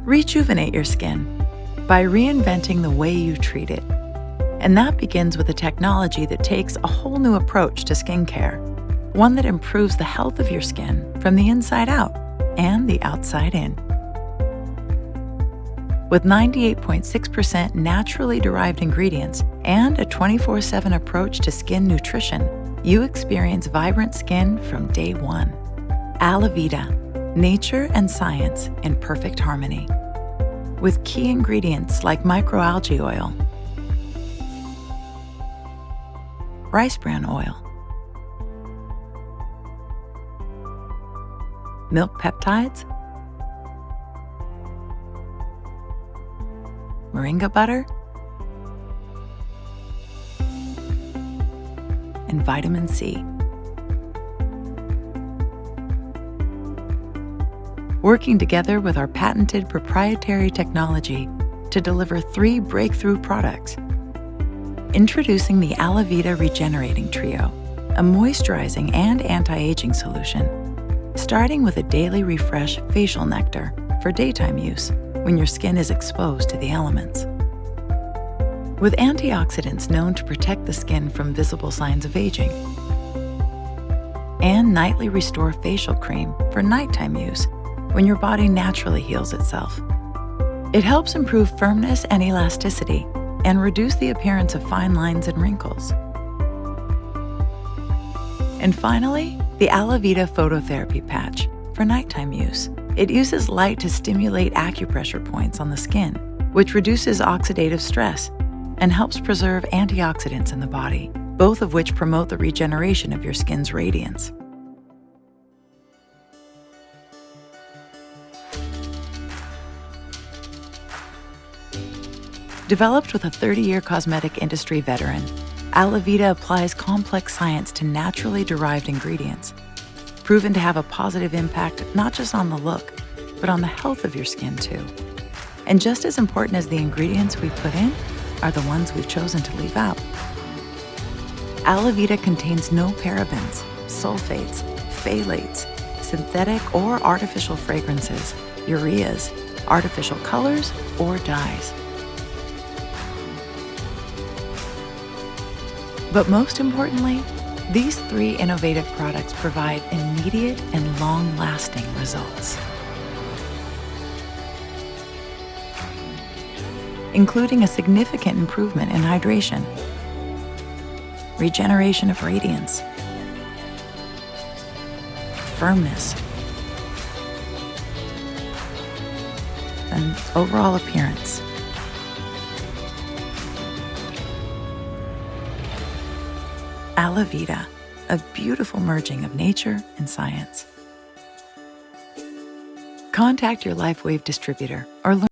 Rejuvenate your skin by reinventing the way you treat it. And that begins with a technology that takes a whole new approach to skincare, one that improves the health of your skin from the inside out and the outside in. With 98.6% naturally derived ingredients and a 24/7 approach to skin nutrition, you experience vibrant skin from day one. Alavida, nature and science in perfect harmony. With key ingredients like microalgae oil, rice bran oil, milk peptides, moringa butter, and vitamin C. Working together with our patented proprietary technology to deliver 3 breakthrough products. Introducing the Alavida Regenerating Trio, a moisturizing and anti-aging solution, starting with a daily refresh facial nectar for daytime use when your skin is exposed to the elements. With antioxidants known to protect the skin from visible signs of aging. And nightly restore facial cream for nighttime use when your body naturally heals itself. It helps improve firmness and elasticity and reduce the appearance of fine lines and wrinkles. And finally, the Alavida Phototherapy Patch for nighttime use. It uses light to stimulate acupressure points on the skin, which reduces oxidative stress and helps preserve antioxidants in the body, both of which promote the regeneration of your skin's radiance. Developed with a 30-year cosmetic industry veteran, Alavida applies complex science to naturally derived ingredients, proven to have a positive impact not just on the look, but on the health of your skin too. And just as important as the ingredients we put in are the ones we've chosen to leave out. Alavida contains no parabens, sulfates, phthalates, synthetic or artificial fragrances, ureas, artificial colors, or dyes. But most importantly, these 3 innovative products provide immediate and long-lasting results, including a significant improvement in hydration, regeneration of radiance, firmness, and overall appearance. Alavida, a beautiful merging of nature and science. Contact your LifeWave distributor or learn